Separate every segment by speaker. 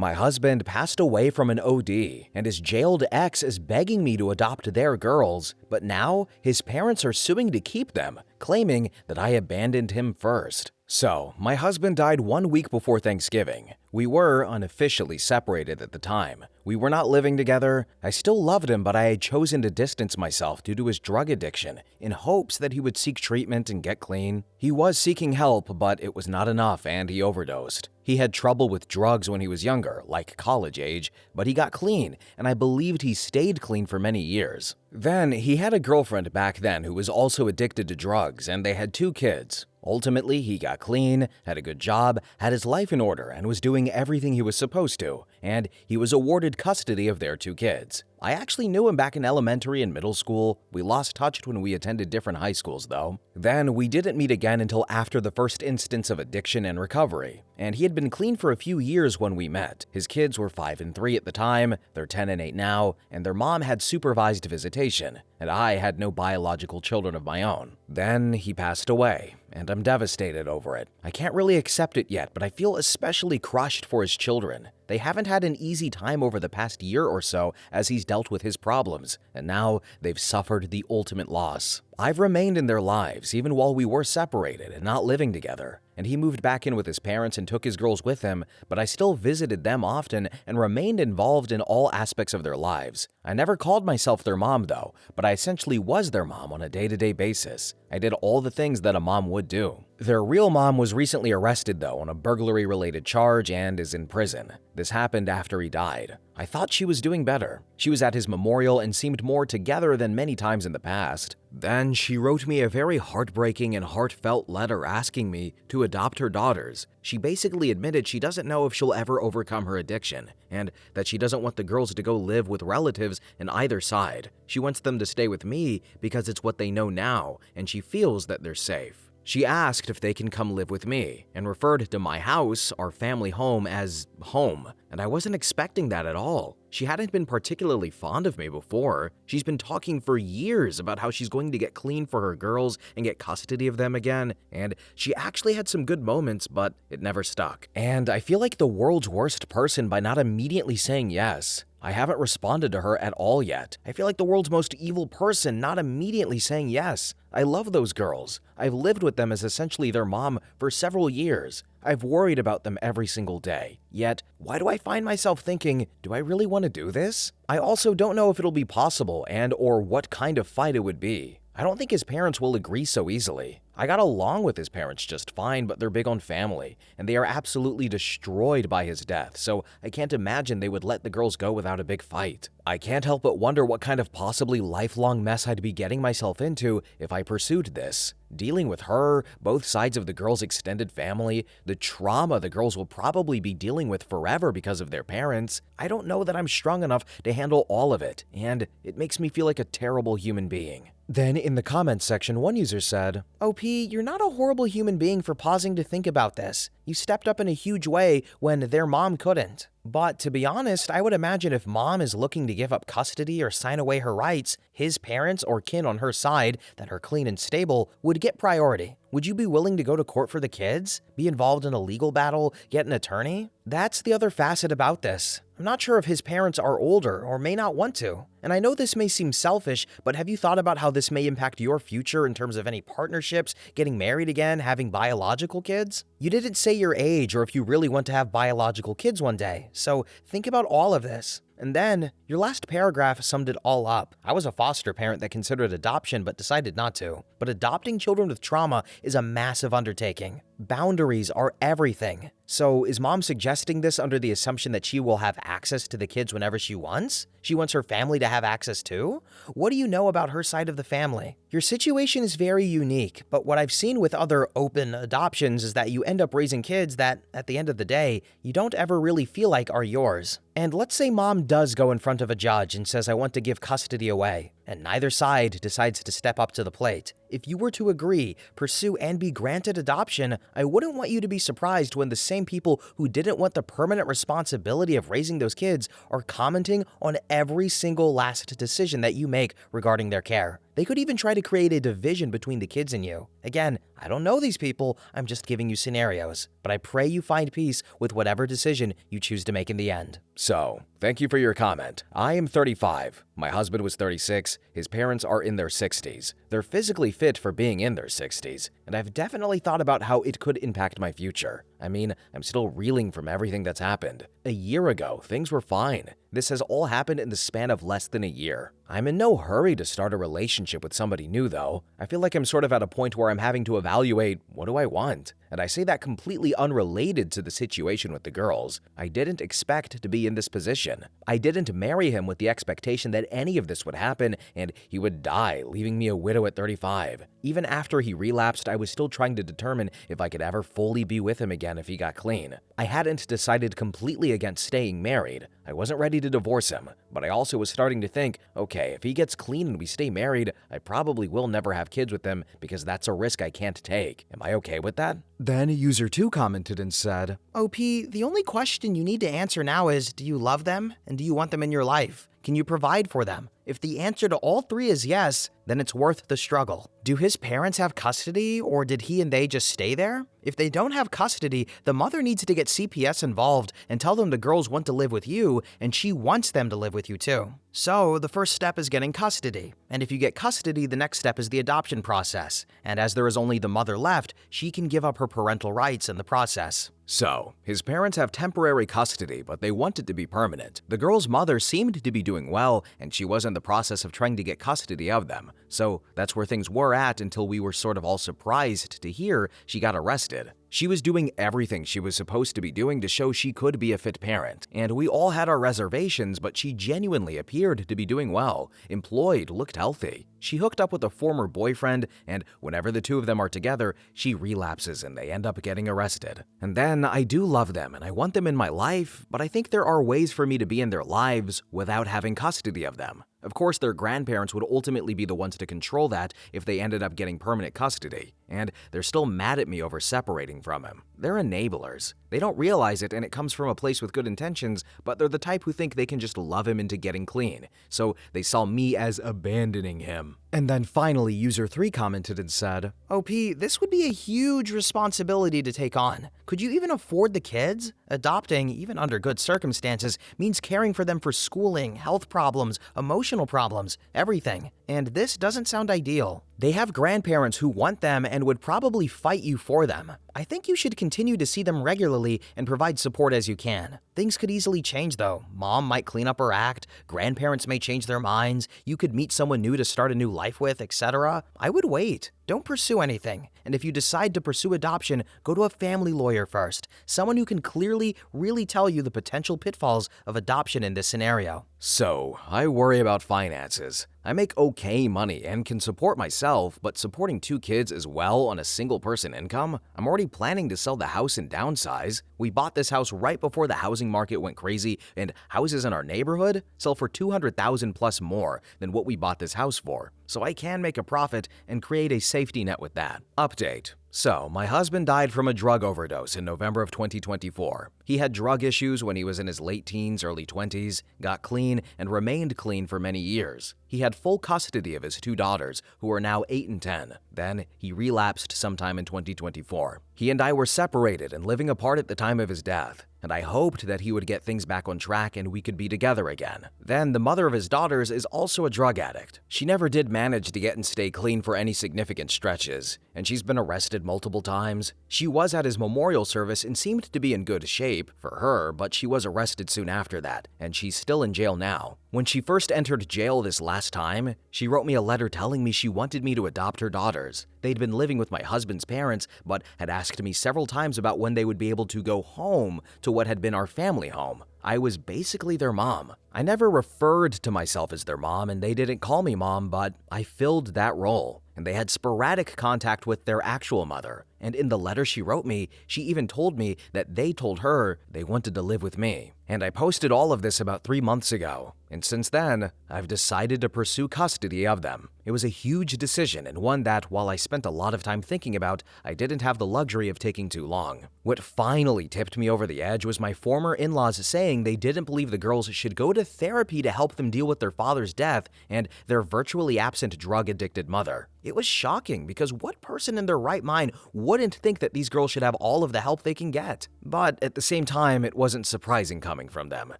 Speaker 1: My husband passed away from an OD, and his jailed ex is begging me to adopt their girls, but now his parents are suing to keep them, claiming that I abandoned him first. So, my husband died 1 week before Thanksgiving. We were unofficially separated at the time. We were not living together. I still loved him, but I had chosen to distance myself due to his drug addiction, in hopes that he would seek treatment and get clean. He was seeking help, but it was not enough and he overdosed. He had trouble with drugs when he was younger, like college age, but he got clean, and I believed he stayed clean for many years. Then, he had a girlfriend back then who was also addicted to drugs, and they had 2 kids. Ultimately, he got clean, had a good job, had his life in order, and was doing everything he was supposed to, and he was awarded custody of their 2 kids. I actually knew him back in elementary and middle school. We lost touch when we attended different high schools, though. Then, we didn't meet again until after the first instance of addiction and recovery, and he had been clean for a few years when we met. His kids were 5 and 3 at the time, they're 10 and 8 now, and their mom had supervised visitation, and I had no biological children of my own. Then, he passed away, and I'm devastated over it. I can't really accept it yet, but I feel especially crushed for his children. They haven't had an easy time over the past year or so as he's dealt with his problems, and now they've suffered the ultimate loss. I've remained in their lives even while we were separated and not living together, and he moved back in with his parents and took his girls with him, but I still visited them often and remained involved in all aspects of their lives. I never called myself their mom though, but I essentially was their mom on a day-to-day basis. I did all the things that a mom would do. Their real mom was recently arrested though on a burglary-related charge and is in prison. This happened after he died. I thought she was doing better. She was at his memorial and seemed more together than many times in the past. Then she wrote me a very heartbreaking and heartfelt letter asking me to adopt her daughters. She basically admitted she doesn't know if she'll ever overcome her addiction, and that she doesn't want the girls to go live with relatives in either side. She wants them to stay with me because it's what they know now, and she feels that they're safe. She asked if they can come live with me, and referred to my house, our family home, as home, and I wasn't expecting that at all. She hadn't been particularly fond of me before. She's been talking for years about how she's going to get clean for her girls and get custody of them again, and she actually had some good moments, but it never stuck. And I feel like the world's worst person by not immediately saying yes. I haven't responded to her at all yet. I feel like the world's most evil person not immediately saying yes. I love those girls. I've lived with them as essentially their mom for several years. I've worried about them every single day. Yet, why do I find myself thinking, do I really want to do this? I also don't know if it'll be possible and or what kind of fight it would be. I don't think his parents will agree so easily. I got along with his parents just fine, but they're big on family, and they are absolutely destroyed by his death, so I can't imagine they would let the girls go without a big fight. I can't help but wonder what kind of possibly lifelong mess I'd be getting myself into if I pursued this. Dealing with her, both sides of the girls' extended family, the trauma the girls will probably be dealing with forever because of their parents. I don't know that I'm strong enough to handle all of it, and it makes me feel like a terrible human being. Then in the comments section, one user said, "OP, you're not a horrible human being for pausing to think about this. You stepped up in a huge way when their mom couldn't. But to be honest, I would imagine if mom is looking to give up custody or sign away her rights, his parents or kin on her side that are clean and stable would get priority. Would you be willing to go to court for the kids? Be involved in a legal battle? Get an attorney? That's the other facet about this. I'm not sure if his parents are older or may not want to. And I know this may seem selfish, but have you thought about how this may impact your future in terms of any partnerships, getting married again, having biological kids? You didn't say your age or if you really want to have biological kids one day, so think about all of this. And then, your last paragraph summed it all up. I was a foster parent that considered adoption but decided not to. But adopting children with trauma is a massive undertaking. Boundaries are everything. So is mom suggesting this under the assumption that she will have access to the kids whenever she wants? She wants her family to have access too? What do you know about her side of the family? Your situation is very unique, but what I've seen with other open adoptions is that you end up raising kids that, at the end of the day, you don't ever really feel like are yours. And let's say mom does go in front of a judge and says, "I want to give custody away," and neither side decides to step up to the plate. If you were to agree, pursue, and be granted adoption, I wouldn't want you to be surprised when the same people who didn't want the permanent responsibility of raising those kids are commenting on every single last decision that you make regarding their care. They could even try to create a division between the kids and you. Again, I don't know these people, I'm just giving you scenarios. But I pray you find peace with whatever decision you choose to make in the end. So, thank you for your comment. I am 35. My husband was 36. His parents are in their 60s. They're physically fit for being in their 60s. And I've definitely thought about how it could impact my future. I mean, I'm still reeling from everything that's happened. A year ago, things were fine. This has all happened in the span of less than a year. I'm in no hurry to start a relationship with somebody new, though. I feel like I'm sort of at a point where I'm having to evaluate, what do I want? And I say that completely unrelated to the situation with the girls. I didn't expect to be in this position. I didn't marry him with the expectation that any of this would happen and he would die, leaving me a widow at 35. Even after he relapsed, I was still trying to determine if I could ever fully be with him again if he got clean. I hadn't decided completely against staying married. I wasn't ready to divorce him, but I also was starting to think, okay, if he gets clean and we stay married, I probably will never have kids with him because that's a risk I can't take. Am I okay with that? Then user 2 commented and said, OP, the only question you need to answer now is, do you love them and do you want them in your life? Can you provide for them? If the answer to all three is yes, then it's worth the struggle. Do his parents have custody, or did he and they just stay there? If they don't have custody, the mother needs to get CPS involved and tell them the girls want to live with you and she wants them to live with you too. So the first step is getting custody. And if you get custody, the next step is the adoption process. And as there is only the mother left, she can give up her parental rights in the process. So, his parents have temporary custody, but they want it to be permanent. The girl's mother seemed to be doing well, and she was in the process of trying to get custody of them. So, that's where things were at until we were sort of all surprised to hear she got arrested. She was doing everything she was supposed to be doing to show she could be a fit parent, and we all had our reservations, but she genuinely appeared to be doing well, employed, looked healthy. She hooked up with a former boyfriend, and whenever the two of them are together, she relapses and they end up getting arrested. And then I do love them and I want them in my life, but I think there are ways for me to be in their lives without having custody of them. Of course, their grandparents would ultimately be the ones to control that if they ended up getting permanent custody, and they're still mad at me over separating from him. They're enablers. They don't realize it, and it comes from a place with good intentions, but they're the type who think they can just love him into getting clean, so they saw me as abandoning him. And then finally, user 3 commented and said, OP, this would be a huge responsibility to take on. Could you even afford the kids? Adopting, even under good circumstances, means caring for them for schooling, health problems, emotional problems, everything. And this doesn't sound ideal. They have grandparents who want them and would probably fight you for them. I think you should continue to see them regularly and provide support as you can. Things could easily change though. Mom might clean up her act, grandparents may change their minds, you could meet someone new to start a new life with, etc. I would wait. Don't pursue anything. And if you decide to pursue adoption, go to a family lawyer first, someone who can clearly really tell you the potential pitfalls of adoption in this scenario. So, I worry about finances. I make okay money and can support myself, but supporting 2 kids as well on a single-person income? I'm already planning to sell the house and downsize. We bought this house right before the housing market went crazy, and houses in our neighborhood sell for $200,000 plus more than what we bought this house for. So I can make a profit and create a safety net with that. Update. So, my husband died from a drug overdose in November of 2024. He had drug issues when he was in his late teens, early 20s, got clean, and remained clean for many years. He had full custody of his 2 daughters, who are now 8 and 10. Then, he relapsed sometime in 2024. He and I were separated and living apart at the time of his death, and I hoped that he would get things back on track and we could be together again. Then, the mother of his daughters is also a drug addict. She never did manage to get and stay clean for any significant stretches, and she's been arrested multiple times. She was at his memorial service and seemed to be in good shape for her, but she was arrested soon after that, and she's still in jail now. When she first entered jail this last time, she wrote me a letter telling me she wanted me to adopt her daughters. They'd been living with my husband's parents, but had asked me several times about when they would be able to go home to what had been our family home. I was basically their mom. I never referred to myself as their mom, and they didn't call me mom, but I filled that role. And they had sporadic contact with their actual mother. And in the letter she wrote me, she even told me that they told her they wanted to live with me. And I posted all of this about 3 months ago. And since then, I've decided to pursue custody of them. It was a huge decision and one that, while I spent a lot of time thinking about, I didn't have the luxury of taking too long. What finally tipped me over the edge was my former in-laws saying they didn't believe the girls should go to therapy to help them deal with their father's death and their virtually absent drug-addicted mother. It was shocking because what person in their right mind wouldn't think that these girls should have all of the help they can get? But at the same time, it wasn't surprising coming from them.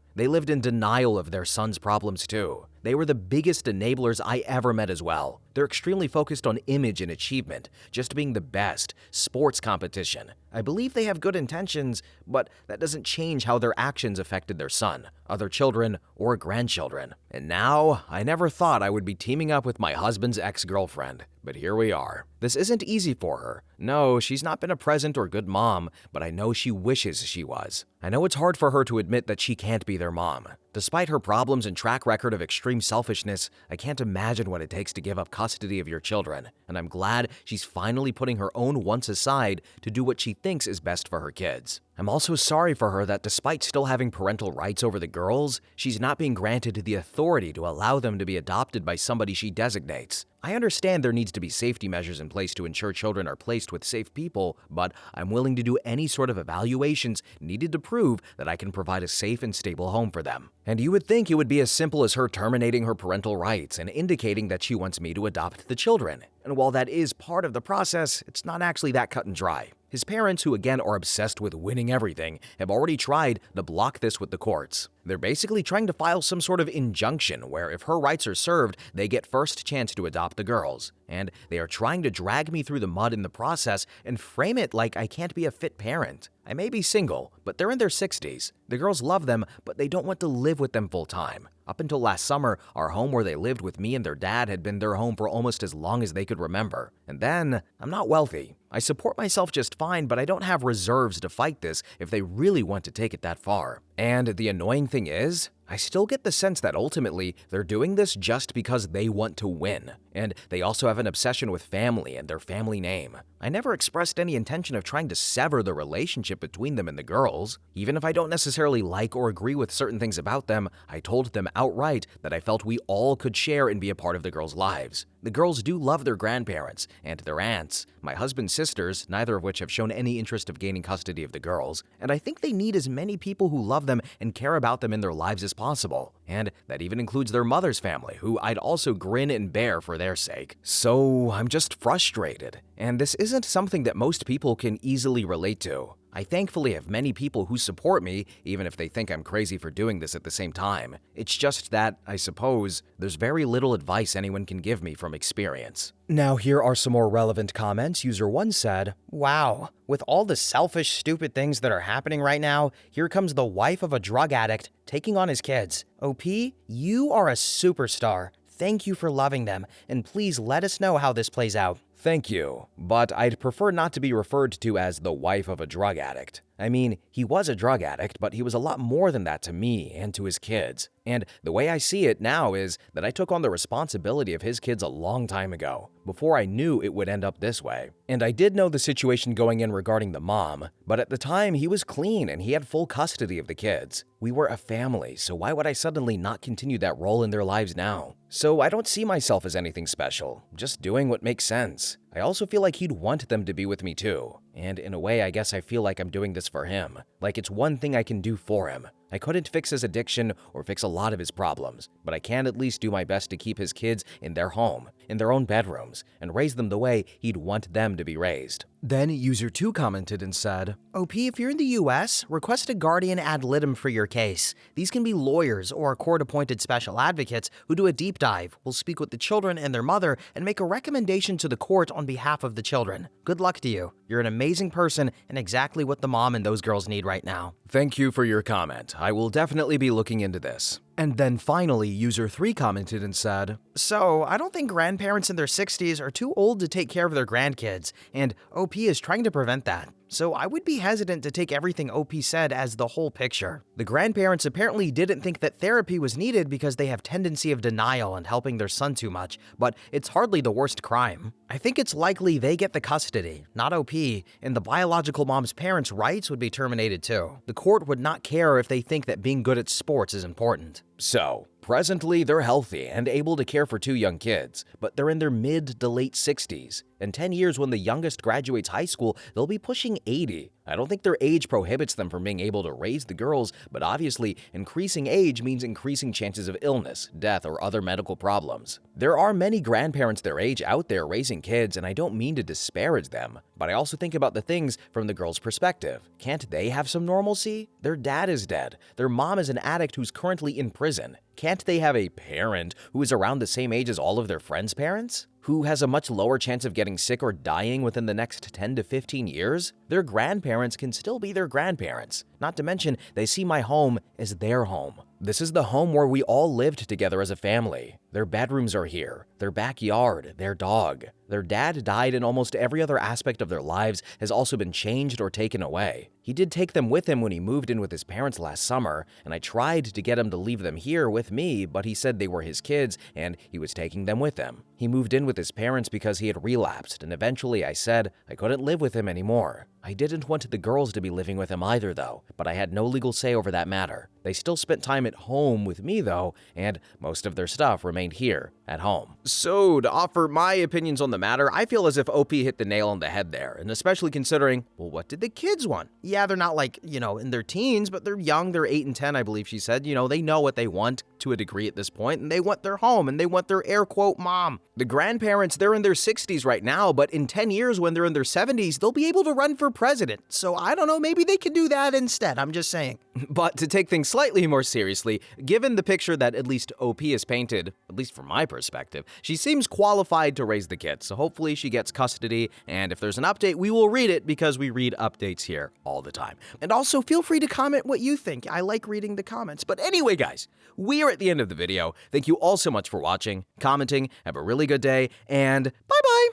Speaker 1: They lived in denial of their son's problems too. They were the biggest enablers I ever met as well. They're extremely focused on image and achievement, just being the best, sports competition. I believe they have good intentions, but that doesn't change how their actions affected their son, other children, or grandchildren. And now, I never thought I would be teaming up with my husband's ex-girlfriend, but here we are. This isn't easy for her. No, she's not been a present or good mom, but I know she wishes she was. I know it's hard for her to admit that she can't be their mom. Despite her problems and track record of extreme selfishness, I can't imagine what it takes to give up custody of your children, and I'm glad she's finally putting her own wants aside to do what she thinks is best for her kids. I'm also sorry for her that despite still having parental rights over the girls, she's not being granted the authority to allow them to be adopted by somebody she designates. I understand there needs to be safety measures in place to ensure children are placed with safe people, but I'm willing to do any sort of evaluations needed to prove that I can provide a safe and stable home for them. And you would think it would be as simple as her terminating her parental rights and indicating that she wants me to adopt the children. And while that is part of the process, it's not actually that cut and dry. His parents, who again are obsessed with winning everything, have already tried to block this with the courts. They're basically trying to file some sort of injunction where if her rights are served, they get first chance to adopt the girls. And they are trying to drag me through the mud in the process and frame it like I can't be a fit parent. I may be single, but they're in their 60s. The girls love them, but they don't want to live with them full time. Up until last summer, our home where they lived with me and their dad had been their home for almost as long as they could remember. And then, I'm not wealthy. I support myself just fine, but I don't have reserves to fight this if they really want to take it that far. And the annoying thing is, I still get the sense that ultimately they're doing this just because they want to win. And they also have an obsession with family and their family name. I never expressed any intention of trying to sever the relationship between them and the girls. Even if I don't necessarily like or agree with certain things about them, I told them outright that I felt we all could share and be a part of the girls' lives. The girls do love their grandparents and their aunts, my husband's sisters, neither of which have shown any interest of gaining custody of the girls, and I think they need as many people who love them and care about them in their lives as possible. And that even includes their mother's family, who I'd also grin and bear for their sake. So I'm just frustrated, and this isn't something that most people can easily relate to. I thankfully have many people who support me, even if they think I'm crazy for doing this at the same time. It's just that, I suppose, there's very little advice anyone can give me from experience. Now here are some more relevant comments. User 1 said, "Wow, with all the selfish, stupid things that are happening right now, here comes the wife of a drug addict taking on his kids. OP, you are a superstar. Thank you for loving them, and please let us know how this plays out." Thank you, but I'd prefer not to be referred to as the wife of a drug addict. I mean, he was a drug addict, but he was a lot more than that to me and to his kids. And the way I see it now is that I took on the responsibility of his kids a long time ago, before I knew it would end up this way. And I did know the situation going in regarding the mom, but at the time he was clean and he had full custody of the kids. We were a family, so why would I suddenly not continue that role in their lives now? So I don't see myself as anything special, just doing what makes sense. I also feel like he'd want them to be with me too. And in a way, I guess I feel like I'm doing this for him. Like it's one thing I can do for him. I couldn't fix his addiction or fix a lot of his problems, but I can at least do my best to keep his kids in their home, in their own bedrooms, and raise them the way he'd want them to be raised. Then user 2 commented and said, "OP, if you're in the US, request a guardian ad litem for your case. These can be lawyers or court-appointed special advocates who do a deep dive, will speak with the children and their mother, and make a recommendation to the court on behalf of the children. Good luck to you. You're an amazing person and exactly what the mom and those girls need right now." Thank you for your comment. I will definitely be looking into this. And then finally, user 3 commented and said, "So, I don't think grandparents in their 60s are too old to take care of their grandkids, and OP is trying to prevent that. So I would be hesitant to take everything OP said as the whole picture. The grandparents apparently didn't think that therapy was needed because they have tendency of denial and helping their son too much, but it's hardly the worst crime. I think it's likely they get the custody, not OP, and the biological mom's parents' rights would be terminated too. The court would not care if they think that being good at sports is important." So, presently they're healthy and able to care for 2 young kids, but they're in their mid to late 60s. In 10 years, when the youngest graduates high school, they'll be pushing 80. I don't think their age prohibits them from being able to raise the girls, but obviously, increasing age means increasing chances of illness, death, or other medical problems. There are many grandparents their age out there raising kids, and I don't mean to disparage them, but I also think about the things from the girl's perspective. Can't they have some normalcy? Their dad is dead. Their mom is an addict who's currently in prison. Can't they have a parent who is around the same age as all of their friends' parents? Who has a much lower chance of getting sick or dying within the next 10 to 15 years? Their grandparents can still be their grandparents. Not to mention, they see my home as their home. This is the home where we all lived together as a family. Their bedrooms are here, their backyard, their dog. Their dad died, and almost every other aspect of their lives has also been changed or taken away. He did take them with him when he moved in with his parents last summer, and I tried to get him to leave them here with me, but he said they were his kids and he was taking them with him. He moved in with his parents because he had relapsed, and eventually I said I couldn't live with him anymore. I didn't want the girls to be living with him either though, but I had no legal say over that matter. They still spent time at home with me though, and most of their stuff remained here at home. So, to offer my opinions on the matter, I feel as if OP hit the nail on the head there, and especially considering, well, what did the kids want? Yeah, they're not like, in their teens, but they're young, they're 8 and 10, I believe she said. They know what they want to a degree at this point, and they want their home, and they want their air quote mom. The grandparents, they're in their 60s right now, but in 10 years when they're in their 70s, they'll be able to run for president. So I don't know, maybe they can do that instead, I'm just saying. But to take things slightly more seriously, given the picture that at least OP has painted, at least from my perspective, she seems qualified to raise the kids, so hopefully she gets custody, and if there's an update, we will read it because we read updates here all the time. And also, feel free to comment what you think. I like reading the comments. But anyway, guys, we are at the end of the video. Thank you all so much for watching, commenting, have a really good day, and bye-bye!